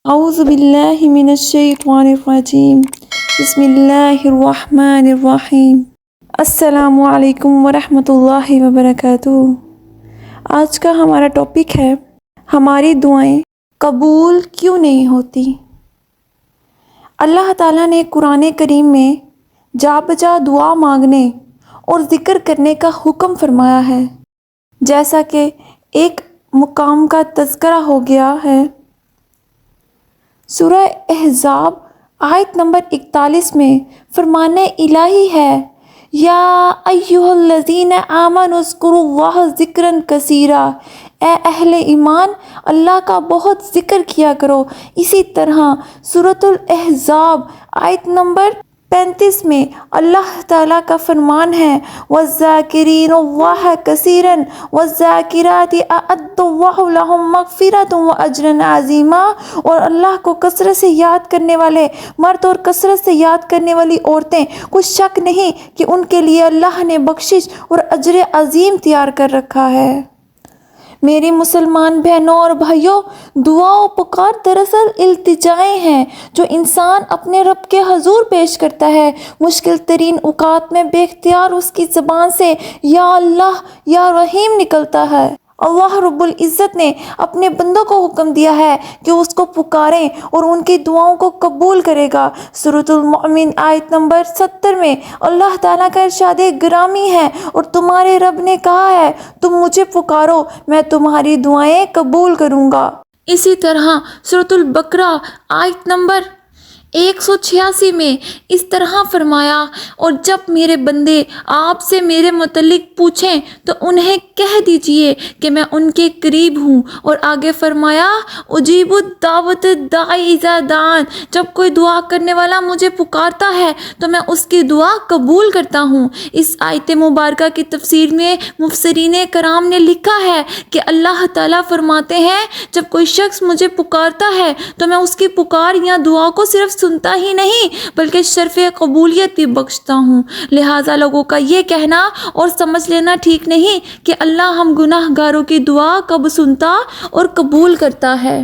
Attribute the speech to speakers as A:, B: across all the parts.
A: اعوذ باللہ من الشیطان الرجیم بسم اللہ الرحمن الرحیم۔ السلام علیکم ورحمۃ اللہ وبرکاتہ۔ آج کا ہمارا ٹاپک ہے ہماری دعائیں قبول کیوں نہیں ہوتی۔ اللہ تعالیٰ نے قرآن کریم میں جا بجا دعا مانگنے اور ذکر کرنے کا حکم فرمایا ہے، جیسا کہ ایک مقام کا تذکرہ ہو گیا ہے۔ سورہ احزاب آیت نمبر 41 میں فرمان الہی ہے، یا ایھا الذین آمنوا اذکروا اللہ ذکرا کثیرا، اے اہل ایمان اللہ کا بہت ذکر کیا کرو۔ اسی طرح سورۃ الاحزاب آیت نمبر 35 میں اللہ تعالیٰ کا فرمان ہے، وَالذَّاكِرِينَ اللَّهَ كَثِيرًا وَالذَّاكِرَاتِ أَعَدَّ اللَّهُ لَهُم مَّغْفِرَةً وَأَجْرًا عَظِيمًا، اور اللہ کو کثرت سے یاد کرنے والے مرد اور کثرت سے یاد کرنے والی عورتیں، کچھ شک نہیں کہ ان کے لیے اللہ نے بخشش اور اجر عظیم تیار کر رکھا ہے۔ میری مسلمان بہنوں اور بھائیوں، دعا و پکار دراصل التجائیں ہیں جو انسان اپنے رب کے حضور پیش کرتا ہے۔ مشکل ترین اوقات میں بے اختیار اس کی زبان سے یا اللہ یا رحیم نکلتا ہے۔ اللہ رب العزت نے اپنے بندوں کو حکم دیا ہے کہ اس کو پکاریں اور ان کی دعاؤں کو قبول کرے گا۔ سورۃ المؤمن آیت نمبر 70 میں اللہ تعالیٰ کا ارشاد گرامی ہے، اور تمہارے رب نے کہا ہے تم مجھے پکارو میں تمہاری دعائیں قبول کروں گا۔ اسی طرح سورۃ البقرہ آیت نمبر 186 میں اس طرح فرمایا، اور جب میرے بندے آپ سے میرے متعلق پوچھیں تو انہیں کہہ دیجئے کہ میں ان کے قریب ہوں، اور آگے فرمایا اجیب الدعوۃ الداعی اذا دعان، جب کوئی دعا کرنے والا مجھے پکارتا ہے تو میں اس کی دعا قبول کرتا ہوں۔ اس آیت مبارکہ کی تفسیر میں مفسرین کرام نے لکھا ہے کہ اللہ تعالیٰ فرماتے ہیں جب کوئی شخص مجھے پکارتا ہے تو میں اس کی پکار یا دعا کو صرف سنتا ہی نہیں بلکہ شرف قبولیت بھی بخشتا ہوں۔ لہٰذا لوگوں کا یہ کہنا اور سمجھ لینا ٹھیک نہیں کہ اللہ ہم گناہ گاروں کی دعا کب سنتا اور قبول کرتا ہے۔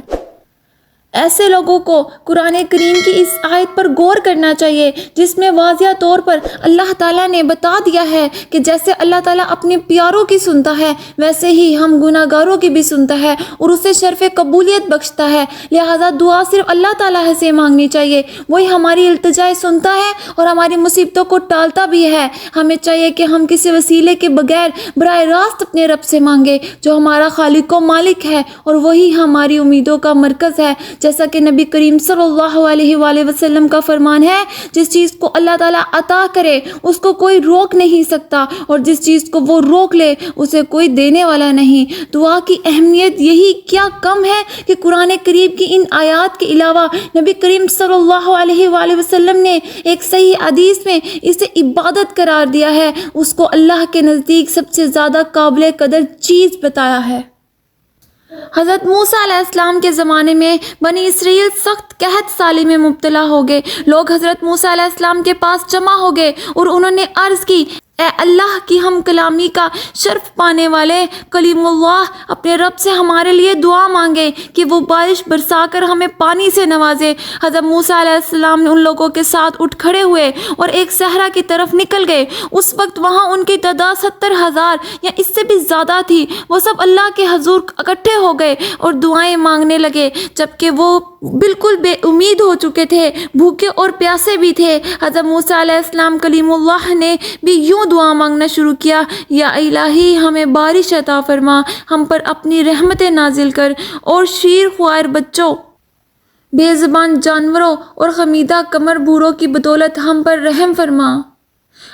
A: ایسے لوگوں کو قرآن کریم کی اس آیت پر غور کرنا چاہیے، جس میں واضح طور پر اللہ تعالیٰ نے بتا دیا ہے کہ جیسے اللہ تعالیٰ اپنے پیاروں کی سنتا ہے ویسے ہی ہم گناہ گاروں کی بھی سنتا ہے اور اسے شرف قبولیت بخشتا ہے۔ لہٰذا دعا صرف اللہ تعالیٰ سے مانگنی چاہیے، وہی ہماری التجائیں سنتا ہے اور ہماری مصیبتوں کو ٹالتا بھی ہے۔ ہمیں چاہیے کہ ہم کسی وسیلے کے بغیر براہ راست اپنے رب سے مانگے جو ہمارا خالق و مالک ہے، اور وہی ہماری امیدوں کا مرکز ہے۔ جیسا کہ نبی کریم صلی اللہ علیہ وآلہ وسلم کا فرمان ہے، جس چیز کو اللہ تعالیٰ عطا کرے اس کو کوئی روک نہیں سکتا، اور جس چیز کو وہ روک لے اسے کوئی دینے والا نہیں۔ دعا کی اہمیت یہی کیا کم ہے کہ قرآن کریم کی ان آیات کے علاوہ نبی کریم صلی اللہ علیہ وآلہ وسلم نے ایک صحیح حدیث میں اسے عبادت قرار دیا ہے، اس کو اللہ کے نزدیک سب سے زیادہ قابل قدر چیز بتایا ہے۔ حضرت موسیٰ علیہ السلام کے زمانے میں بنی اسرائیل سخت قحط سالی میں مبتلا ہو گئے۔ لوگ حضرت موسیٰ علیہ السلام کے پاس جمع ہو گئے اور انہوں نے عرض کی، اے اللہ کی ہم کلامی کا شرف پانے والے کلیم اللہ، اپنے رب سے ہمارے لیے دعا مانگے کہ وہ بارش برسا کر ہمیں پانی سے نوازے۔ حضرت موسیٰ علیہ السلام نے ان لوگوں کے ساتھ اٹھ کھڑے ہوئے اور ایک صحرا کی طرف نکل گئے۔ اس وقت وہاں ان کی تعداد 70,000 یا اس سے بھی زیادہ تھی۔ وہ سب اللہ کے حضور اکٹھے ہو گئے اور دعائیں مانگنے لگے، جبکہ وہ بالکل بے امید ہو چکے تھے، بھوکے اور پیاسے بھی تھے۔ حضرت موسیٰ علیہ السلام کلیم اللہ نے بھی یوں دعا مانگنا شروع کیا، یا الہی ہمیں بارش عطا فرما، ہم پر اپنی رحمتیں نازل کر، اور شیر خوار بچوں، بے زبان جانوروں اور خمیدہ کمر بھوروں کی بدولت ہم پر رحم فرما۔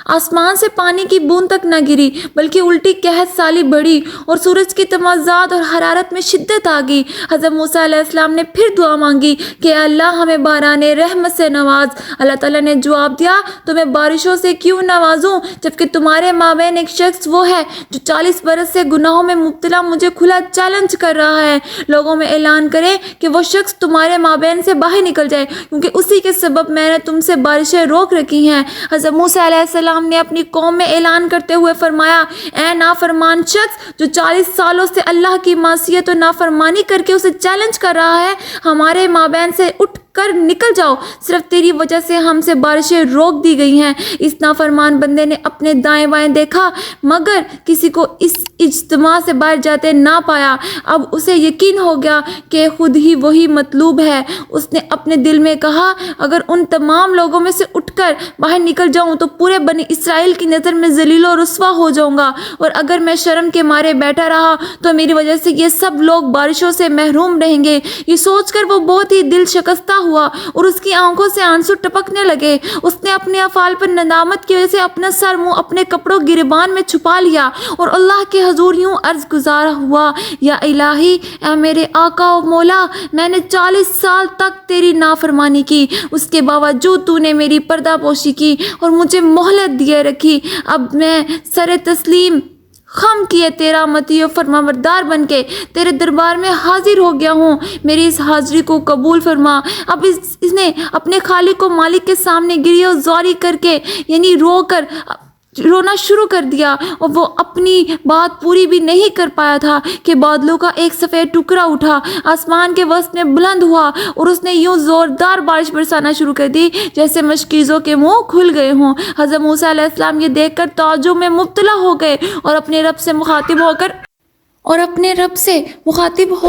A: آسمان سے پانی کی بوند تک نہ گری بلکہ الٹی قحط سالی بڑھی اور سورج کی تمازات اور حرارت میں شدت آ گئی۔ حضرت موسیٰ علیہ السلام نے پھر دعا مانگی کہ اللہ ہمیں باران رحمت سے نواز۔ اللہ تعالیٰ نے جواب دیا، تو میں بارشوں سے کیوں نوازوں جبکہ تمہارے مابین ایک شخص وہ ہے جو 40 برس سے گناہوں میں مبتلا مجھے کھلا چیلنج کر رہا ہے۔ لوگوں میں اعلان کرے کہ وہ شخص تمہارے مابین سے باہر نکل جائے، کیونکہ اسی کے سبب میں نے تم سے بارشیں روک رکھی ہیں۔ حضرت موسیٰ علیہ السلام السلام نے اپنی قوم میں اعلان کرتے ہوئے فرمایا، اے نافرمان شخص جو 40 سالوں سے اللہ کی معصیت و نافرمانی کر کے اسے چیلنج کر رہا ہے، ہمارے مابین سے اٹھ کر نکل جاؤ، صرف تیری وجہ سے ہم سے بارشیں روک دی گئی ہیں۔ اس نافرمان بندے نے اپنے دائیں بائیں دیکھا مگر کسی کو اس اجتماع سے باہر جاتے نہ پایا۔ اب اسے یقین ہو گیا کہ خود ہی وہی مطلوب ہے۔ اس نے اپنے دل میں کہا، اگر ان تمام لوگوں میں سے اٹھ کر باہر نکل جاؤں تو پورے بنی اسرائیل کی نظر میں ذلیل و رسوا ہو جاؤں گا، اور اگر میں شرم کے مارے بیٹھا رہا تو میری وجہ سے یہ سب لوگ بارشوں سے محروم رہیں گے۔ یہ سوچ کر وہ بہت ہی دل شکستہ ہوا اور اس کی آنکھوں سے آنسو ٹپکنے لگے۔ اس نے اپنے افعال پر ندامت کی وجہ سے اپنا سر منہ اپنے کپڑوں گریبان میں چھپا لیا اور اللہ کے حضور یوں عرض گزار ہوا، یا الہی، اے میرے آقا و مولا، میں نے 40 سال تک تیری نافرمانی کی، اس کے باوجود تو نے میری پردہ پوشی کی اور مجھے مہلت دیے رکھی۔ اب میں سر تسلیم خم کیے تیرا مطیع و فرمانبردار بن کے تیرے دربار میں حاضر ہو گیا ہوں، میری اس حاضری کو قبول فرما۔ اب اس نے اپنے خالق و مالک کے سامنے گریہ و زاری کر کے یعنی رونا شروع کر دیا، اور وہ اپنی بات پوری بھی نہیں کر پایا تھا کہ بادلوں کا ایک سفید ٹکڑا اٹھا، آسمان کے وسط میں بلند ہوا اور اس نے یوں زوردار بارش برسانا شروع کر دی جیسے مشکیزوں کے منہ کھل گئے ہوں۔ حضرت موسیٰ علیہ السلام یہ دیکھ کر تعجب میں مبتلا ہو گئے اور اپنے رب سے مخاطب ہو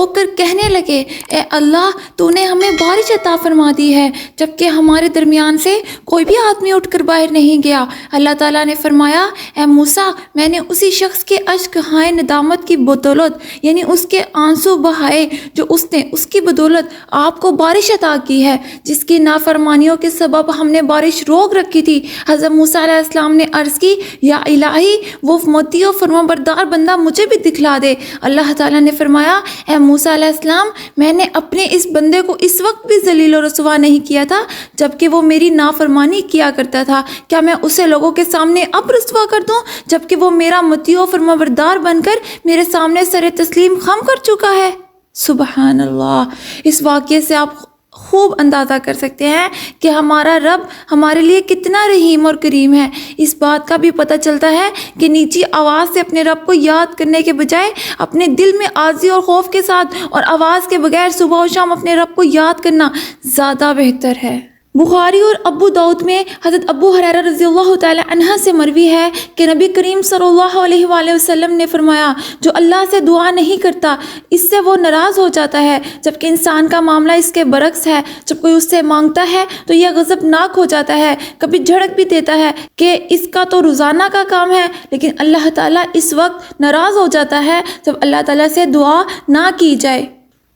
A: کر کہنے لگے، اے اللہ، تو نے ہمیں بارش عطا فرما دی ہے جبکہ ہمارے درمیان سے کوئی بھی آدمی اٹھ کر باہر نہیں گیا۔ اللہ تعالیٰ نے فرمایا، اے موسیٰ، میں نے اسی شخص کے اشک ہائے ندامت کی بدولت یعنی اس کے آنسو بہائے جو اس نے اس کی بدولت آپ کو بارش عطا کی ہے، جس کی نافرمانیوں کے سبب ہم نے بارش روک رکھی تھی۔ حضرت موسیٰ علیہ السلام نے عرض کی، یا الہی، وہ مطیع و فرمانبردار بندہ مجھے بھی دکھلا دے۔ اللہ تعالیٰ نے فرمایا، اے موسیٰ علیہ السلام، میں نے اپنے اس بندے کو اس وقت بھی ذلیل و رسوا نہیں کیا تھا جبکہ وہ میری نافرمانی کیا کرتا تھا، کیا میں اسے لوگوں کے سامنے اب رسوا کر دوں جبکہ وہ میرا مطیع و فرمانبردار بن کر میرے سامنے سر تسلیم خم کر چکا ہے؟ سبحان اللہ۔ اس واقعے سے آپ خوب اندازہ کر سکتے ہیں کہ ہمارا رب ہمارے لیے کتنا رحیم اور کریم ہے۔ اس بات کا بھی پتہ چلتا ہے کہ نیچی آواز سے اپنے رب کو یاد کرنے کے بجائے اپنے دل میں عاجزی اور خوف کے ساتھ اور آواز کے بغیر صبح و شام اپنے رب کو یاد کرنا زیادہ بہتر ہے۔ بخاری اور ابو داؤد میں حضرت ابو ہریرہ رضی اللہ تعالی عنہ سے مروی ہے کہ نبی کریم صلی اللہ علیہ وآلہ وسلم نے فرمایا، جو اللہ سے دعا نہیں کرتا اس سے وہ ناراض ہو جاتا ہے، جبکہ انسان کا معاملہ اس کے برعکس ہے۔ جب کوئی اس سے مانگتا ہے تو یہ غضبناک ہو جاتا ہے، کبھی جھڑک بھی دیتا ہے کہ اس کا تو روزانہ کا کام ہے، لیکن اللہ تعالیٰ اس وقت ناراض ہو جاتا ہے جب اللہ تعالیٰ سے دعا نہ کی جائے،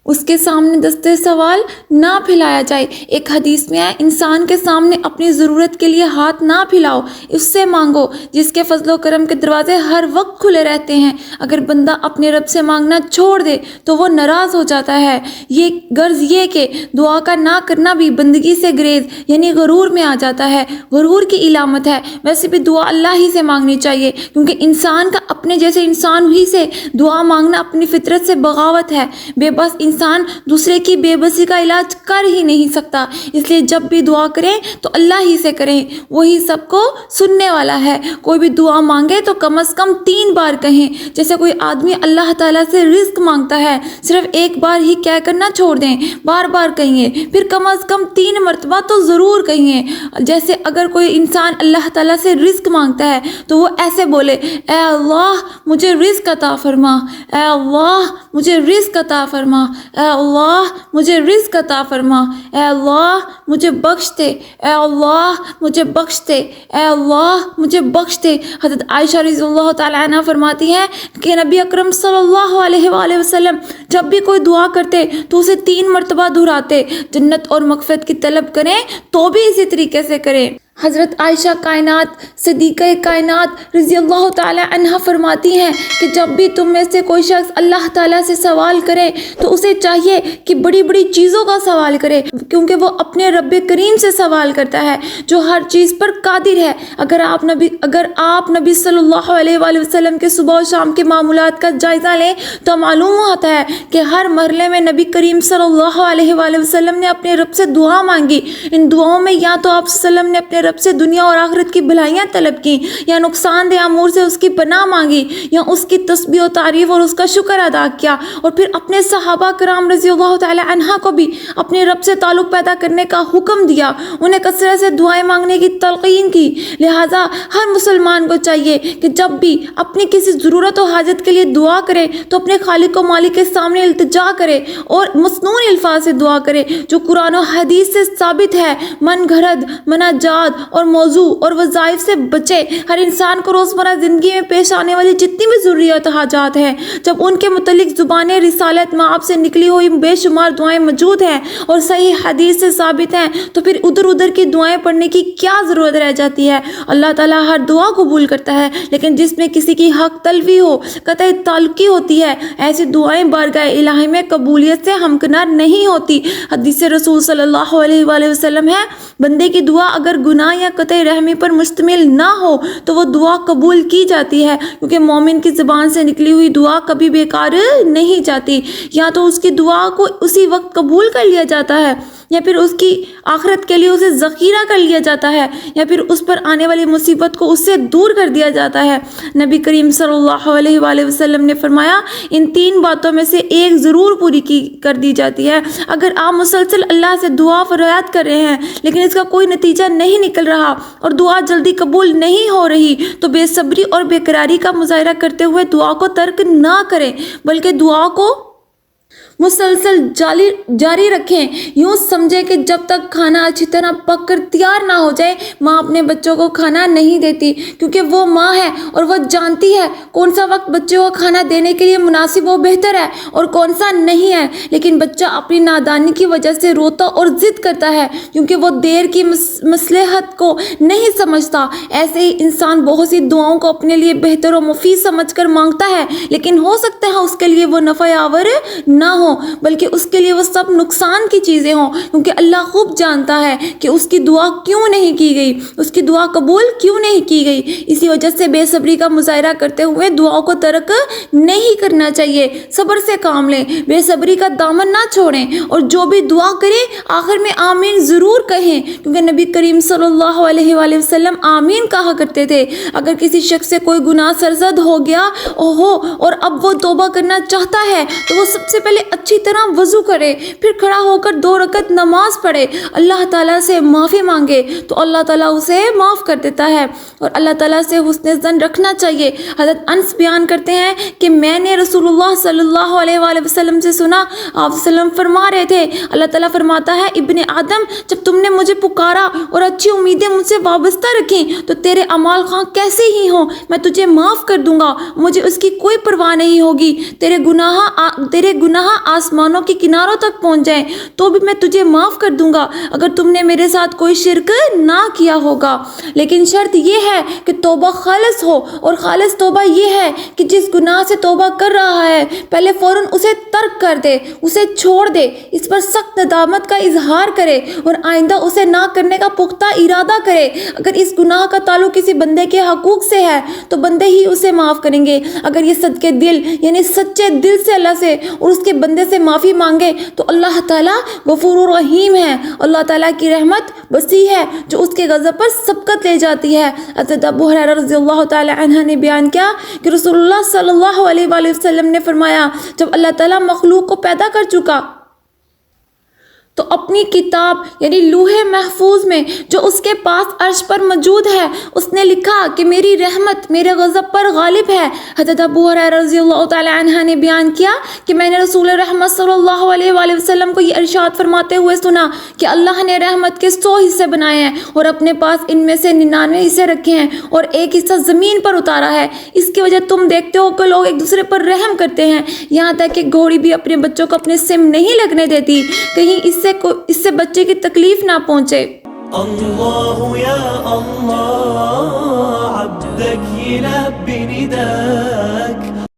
A: اس کے سامنے دستے سوال نہ پھیلایا جائے۔ ایک حدیث میں ہے، انسان کے سامنے اپنی ضرورت کے لیے ہاتھ نہ پھیلاؤ، اس سے مانگو جس کے فضل و کرم کے دروازے ہر وقت کھلے رہتے ہیں۔ اگر بندہ اپنے رب سے مانگنا چھوڑ دے تو وہ ناراض ہو جاتا ہے۔ یہ غرض یہ کہ دعا کا نہ کرنا بھی بندگی سے گریز یعنی غرور میں آ جاتا ہے، غرور کی علامت ہے۔ ویسے بھی دعا اللہ ہی سے مانگنی چاہیے، کیونکہ انسان کا اپنے جیسے انسان ہی سے دعا مانگنا اپنی فطرت سے بغاوت ہے۔ بے بس انسان دوسرے کی بے بسی کا علاج کر ہی نہیں سکتا، اس لیے جب بھی دعا کریں تو اللہ ہی سے کریں، وہی سب کو سننے والا ہے۔ کوئی بھی دعا مانگے تو کم از کم 3 بار کہیں۔ جیسے کوئی آدمی اللہ تعالیٰ سے رزق مانگتا ہے، صرف ایک بار ہی کہہ کر نہ چھوڑ دیں، بار بار کہیے، پھر کم از کم 3 مرتبہ تو ضرور کہیے۔ جیسے اگر کوئی انسان اللہ تعالیٰ سے رزق مانگتا ہے تو وہ ایسے بولے، اے اللہ مجھے رزق عطا فرما، اے اللہ مجھے رزق عطا فرما، اے اللہ مجھے رزق عطا فرما، اے اللہ مجھے بخش دے، اے اللہ مجھے بخش دے، اے اللہ مجھے بخش دے۔ حضرت عائشہ رضی اللہ تعالیٰ عنہ فرماتی ہیں کہ نبی اکرم صلی اللہ علیہ وآلہ وسلم جب بھی کوئی دعا کرتے تو اسے 3 مرتبہ دہراتے۔ جنت اور مغفرت کی طلب کریں تو بھی اسی طریقے سے کریں۔ حضرت عائشہ کائنات صدیقہ کائنات رضی اللہ تعالی عنہ فرماتی ہیں کہ جب بھی تم میں سے کوئی شخص اللہ تعالیٰ سے سوال کرے تو اسے چاہیے کہ بڑی بڑی چیزوں کا سوال کرے، کیونکہ وہ اپنے رب کریم سے سوال کرتا ہے جو ہر چیز پر قادر ہے۔ اگر آپ نبی صلی اللہ علیہ وآلہ وسلم کے صبح و شام کے معمولات کا جائزہ لیں تو معلوم ہوتا ہے کہ ہر مرحلے میں نبی کریم صلی اللہ علیہ وآلہ وسلم نے اپنے رب سے دعا مانگی۔ ان دعاؤں میں یا تو آپ صلی اللہ علیہ وسلم نے اپنے رب سے دنیا اور آخرت کی بھلائیاں طلب کی، یا نقصان دہ امور سے اس کی پناہ مانگی، یا اس کی تسبیح و تعریف اور اس کا شکر ادا کیا، اور پھر اپنے صحابہ کرام رضی اللہ تعالی عنہ کو بھی اپنے رب سے تعلق پیدا کرنے کا حکم دیا، انہیں کثرت سے دعائیں مانگنے کی تلقین کی۔ لہٰذا ہر مسلمان کو چاہیے کہ جب بھی اپنی کسی ضرورت و حاجت کے لیے دعا کرے تو اپنے خالق و مالک کے سامنے التجا کرے اور مصنون الفاظ سے دعا کرے جو قرآن و حدیث سے ثابت ہے۔ من گھڑت، مناجات اور موضوع اور وظائف سے بچے۔ ہر انسان کو روزمرہ زندگی میں پیش آنے والی جتنی بھی ضروریات و حاجات ہیں، جب ان کے متعلق زبان رسالت مآب سے نکلی ہوئی بے شمار دعائیں موجود ہیں اور صحیح حدیث سے ثابت ہیں، تو پھر ادھر کی دعائیں پڑھنے کی کیا ضرورت رہ جاتی ہے؟ اللہ تعالیٰ ہر دعا قبول کرتا ہے، لیکن جس میں کسی کی حق تلفی ہو، قطع تعلقی ہوتی ہے، ایسی دعائیں بارگاہ الہی میں قبولیت سے ہمکنار نہیں ہوتی۔ حدیث رسول صلی اللہ علیہ وآلہ وسلم ہے، بندے کی دعا اگر گناہ یا قطع رحمی پر مشتمل نہ ہو تو وہ دعا قبول کی جاتی ہے، کیونکہ مومن کی زبان سے نکلی ہوئی دعا کبھی بیکار نہیں جاتی۔ یا تو اس کی دعا کو اسی وقت قبول کر لیا جاتا ہے، یا پھر اس کی آخرت کے لیے اسے ذخیرہ کر لیا جاتا ہے، یا پھر اس پر آنے والی مصیبت کو اس سے دور کر دیا جاتا ہے۔ نبی کریم صلی اللہ علیہ وآلہ وسلم نے فرمایا، ان تین باتوں میں سے ایک ضرور پوری کر دی جاتی ہے۔ اگر آپ مسلسل اللہ سے دعا فریاد کر رہے ہیں لیکن اس کا کوئی نتیجہ نہیں نکل رہا اور دعا جلدی قبول نہیں ہو رہی تو بے صبری اور بے قراری کا مظاہرہ کرتے ہوئے دعا کو ترک نہ کریں، بلکہ دعا کو مسلسل جاری رکھیں۔ یوں سمجھیں کہ جب تک کھانا اچھی طرح پک کر تیار نہ ہو جائے، ماں اپنے بچوں کو کھانا نہیں دیتی، کیونکہ وہ ماں ہے اور وہ جانتی ہے کون سا وقت بچوں کو کھانا دینے کے لیے مناسب و بہتر ہے اور کون سا نہیں ہے۔ لیکن بچہ اپنی نادانی کی وجہ سے روتا اور ضد کرتا ہے، کیونکہ وہ دیر کی مصلحت کو نہیں سمجھتا۔ ایسے ہی انسان بہت سی دعاؤں کو اپنے لیے بہتر و مفید سمجھ کر مانگتا ہے، لیکن ہو سکتا ہے اس کے لیے وہ نفع آور نہ ہو، بلکہ اس کے لیے وہ سب نقصان کی چیزیں ہوں، کیونکہ اللہ خوب جانتا ہے کہ اس کی دعا کیوں نہیں کی گئی، اس کی دعا قبول کیوں نہیں کی گئی۔ اسی وجہ سے بے صبری کا مظاہرہ کرتے ہوئے دعاؤں کو ترک نہیں کرنا چاہیے، صبر سے کام لیں، بے صبری کا دامن نہ چھوڑیں، اور جو بھی دعا کریں آخر میں آمین ضرور کہیں، کیونکہ نبی کریم صلی اللہ علیہ وآلہ وسلم آمین کہا کرتے تھے۔ اگر کسی شخص سے کوئی گناہ سرزد ہو گیا ہو اور اب وہ توبہ کرنا چاہتا ہے تو وہ سب سے پہلے اچھی طرح وضو کرے، پھر کھڑا ہو کر 2 رکعت نماز پڑھے، اللہ تعالیٰ سے معافی مانگے تو اللہ تعالیٰ اسے معاف کر دیتا ہے، اور اللہ تعالیٰ سے حسن ظن رکھنا چاہیے۔ حضرت انس بیان کرتے ہیں کہ میں نے رسول اللہ صلی اللہ علیہ وآلہ وسلم سے سنا، آپ وسلم فرما رہے تھے، اللہ تعالیٰ فرماتا ہے، ابن آدم جب تم نے مجھے پکارا اور اچھی امیدیں مجھ سے وابستہ رکھیں تو تیرے اعمال خواہ کیسے ہی ہوں میں تجھے معاف کر دوں گا، مجھے اس کی کوئی پرواہ نہیں ہوگی۔ تیرے گناہ آسمانوں کے کناروں تک پہنچ جائیں تو بھی میں تجھے معاف کر دوں گا اگر تم نے میرے ساتھ کوئی شرک نہ کیا ہوگا۔ لیکن شرط یہ ہے کہ توبہ خالص ہو، اور خالص توبہ یہ ہے کہ جس گناہ سے توبہ کر رہا ہے پہلے فوراً اسے ترک کر دے، اسے چھوڑ دے، اس پر سخت ندامت کا اظہار کرے اور آئندہ اسے نہ کرنے کا پختہ ارادہ کرے۔ اگر اس گناہ کا تعلق کسی بندے کے حقوق سے ہے تو بندے ہی اسے معاف کریں گے۔ اگر یہ صدقے دل یعنی سچے دل سے اللہ سے اور اس کے بندے سے معافی مانگے تو اللہ تعالیٰ غفور رحیم ہے، اللہ تعالیٰ کی رحمت وسیع ہے جو اس کے غضب پر سبقت لے جاتی ہے۔ حضرت ابو ہریرہ رضی اللہ تعالیٰ عنہ نے بیان کیا کہ رسول اللہ صلی اللہ علیہ وآلہ وسلم نے فرمایا، جب اللہ تعالیٰ مخلوق کو پیدا کر چکا تو اپنی کتاب یعنی لوح محفوظ میں جو اس کے پاس عرش پر موجود ہے اس نے لکھا کہ میری رحمت میرے غضب پر غالب ہے۔ حضرت ابو ہریرہ رضی اللہ تعالی عنہ نے بیان کیا کہ میں نے رسول رحمت صلی اللہ علیہ وآلہ وسلم کو یہ ارشاد فرماتے ہوئے سنا کہ اللہ نے رحمت کے 100 حصے بنائے ہیں اور اپنے پاس ان میں سے 99 حصے رکھے ہیں اور ایک حصہ زمین پر اتارا ہے۔ اس کی وجہ تم دیکھتے ہو کہ لوگ ایک دوسرے پر رحم کرتے ہیں، یہاں تک کہ گھوڑی بھی اپنے بچوں کو اپنے سم نہیں لگنے دیتی، کہیں اس سے بچے کی تکلیف نہ پہنچے۔
B: اللہ یا اللہ عبدک یلبی نداک